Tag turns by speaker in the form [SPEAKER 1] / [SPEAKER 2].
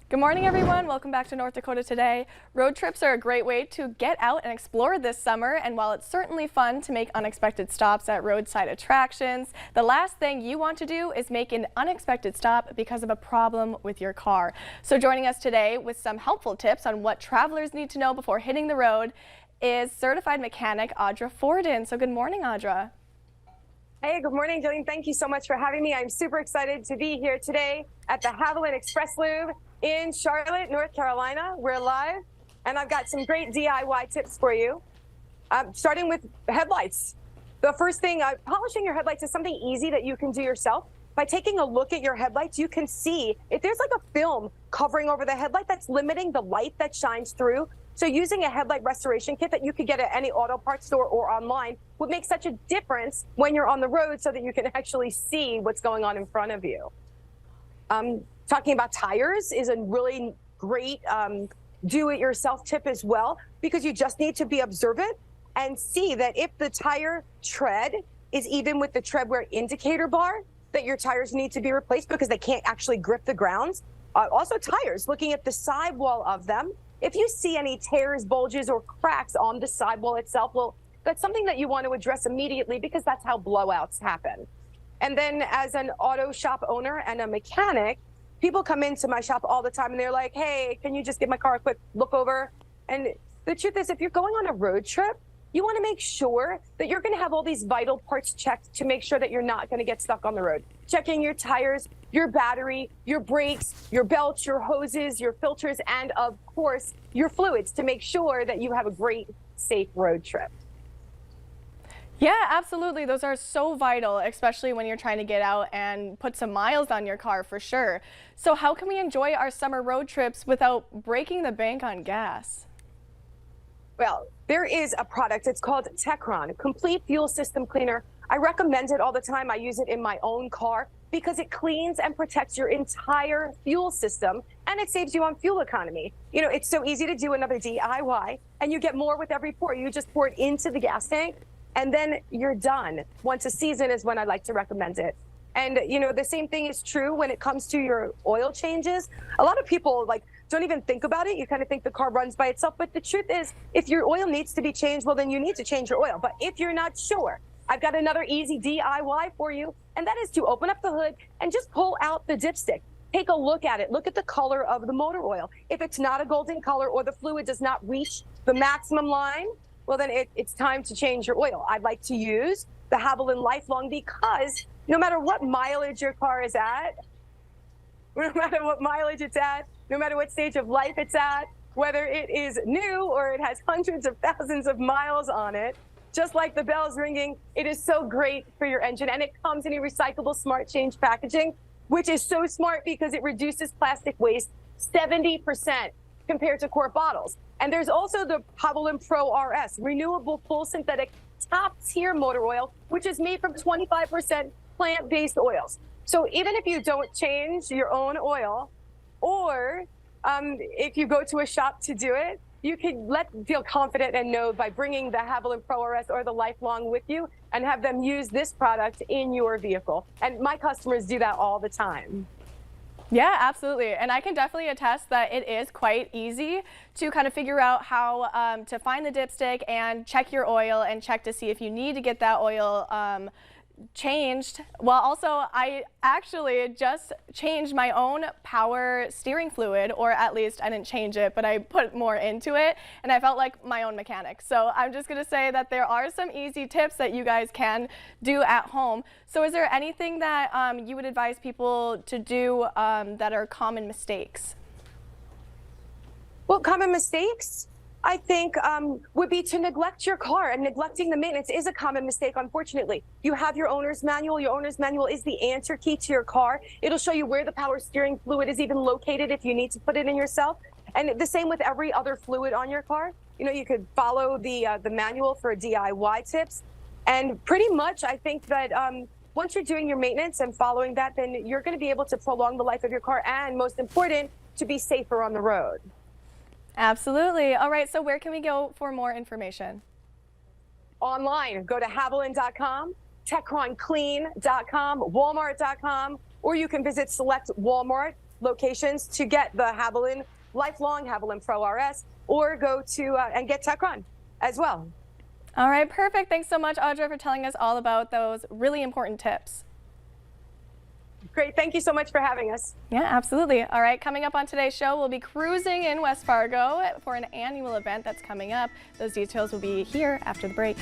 [SPEAKER 1] Good morning, everyone. Welcome back to North Dakota Today. Road trips are a great way to get out and explore this summer, and while it's certainly fun to make unexpected stops at roadside attractions, the last thing you want to do is make an unexpected stop because of a problem with your car. So joining us today with some helpful tips on what travelers need to know before hitting the road is certified mechanic Audra Forden. So good morning, Audra.
[SPEAKER 2] Hey, good morning, Jillian. Thank you so much for having me. I'm super excited to be here today at the Haviland Express Lube in Charlotte, North Carolina. We're live, and I've got some great DIY tips for you. Starting with headlights. The first thing, polishing your headlights is something easy that you can do yourself. By taking a look at your headlights, you can see if there's like a film covering over the headlight that's limiting the light that shines through. So using a headlight restoration kit that you could get at any auto parts store or online would make such a difference when you're on the road so that you can actually see what's going on in front of you. Talking about tires is a really great do-it-yourself tip as well, because you just need to be observant and see that if the tire tread is even with the tread wear indicator bar, that your tires need to be replaced because they can't actually grip the ground. Also tires, looking at the sidewall of them. If you see any tears, bulges, or cracks on the sidewall itself, well, that's something that you want to address immediately because that's how blowouts happen. And then as an auto shop owner and a mechanic, people come into my shop all the time and they're like, hey, can you just give my car a quick look over? And the truth is, if you're going on a road trip, you want to make sure that you're going to have all these vital parts checked to make sure that you're not going to get stuck on the road. Checking your tires, your battery, your brakes, your belts, your hoses, your filters, and of course, your fluids to make sure that you have a great, safe road trip.
[SPEAKER 1] Yeah, absolutely. Those are so vital, especially when you're trying to get out and put some miles on your car for sure. So how can we enjoy our summer road trips without breaking the bank on gas?
[SPEAKER 2] Well, there is a product, it's called Techron, Complete Fuel System Cleaner. I recommend it all the time. I use it in my own car because it cleans and protects your entire fuel system, and it saves you on fuel economy. You know, it's so easy to do another DIY, and you get more with every pour. You just pour it into the gas tank, and then you're done. Once a season is when I like to recommend it. And, you know, the same thing is true when it comes to your oil changes. A lot of people, don't even think about it. You kind of think the car runs by itself. But the truth is, if your oil needs to be changed, well, then you need to change your oil. But if you're not sure, I've got another easy DIY for you. And that is to open up the hood and just pull out the dipstick. Take a look at it. Look at the color of the motor oil. If it's not a golden color or the fluid does not reach the maximum line, well, then it's time to change your oil. I'd like to use the Haviland Lifelong because no matter what mileage your car is at, no matter what mileage it's at, no matter what stage of life it's at, whether it is new or it has hundreds of thousands of miles on it, just like the bells ringing, it is so great for your engine. And it comes in a recyclable smart change packaging, which is so smart because it reduces plastic waste 70% compared to quart bottles. And there's also the Haviland Pro RS, renewable full synthetic top tier motor oil, which is made from 25% plant-based oils. So even if you don't change your own oil, or if you go to a shop to do it, you can feel confident and know by bringing the Haviland Pro RS or the Lifelong with you and have them use this product in your vehicle. And my customers do that all the time.
[SPEAKER 1] Yeah, absolutely. And I can definitely attest that it is quite easy to kind of figure out how to find the dipstick and check your oil and check to see if you need to get that oil changed. Well, also I actually just changed my own power steering fluid, or at least I didn't change it, but I put more into it and I felt like my own mechanic. So I'm just going to say that there are some easy tips that you guys can do at home. So is there anything that you would advise people to do that are common mistakes?
[SPEAKER 2] Well, common mistakes, I think, would be to neglect your car, and neglecting the maintenance is a common mistake, unfortunately. You have your owner's manual. Your owner's manual is the answer key to your car. It'll show you where the power steering fluid is even located if you need to put it in yourself. And the same with every other fluid on your car. You know, you could follow the manual for DIY tips. And pretty much, I think that once you're doing your maintenance and following that, then you're going to be able to prolong the life of your car and, most important, to be safer on the road.
[SPEAKER 1] Absolutely. All right, so where can we go for more information?
[SPEAKER 2] Online, go to Haviland.com, TechronClean.com, Walmart.com, or you can visit select Walmart locations to get the Haviland, lifelong Haviland Pro RS, or go to and get Techron as well.
[SPEAKER 1] All right, perfect. Thanks so much, Audra, for telling us all about those really important tips.
[SPEAKER 2] Great. Thank you so much for having us.
[SPEAKER 1] Yeah, absolutely. All right, coming up on today's show, we'll be cruising in West Fargo for an annual event that's coming up. Those details will be here after the break.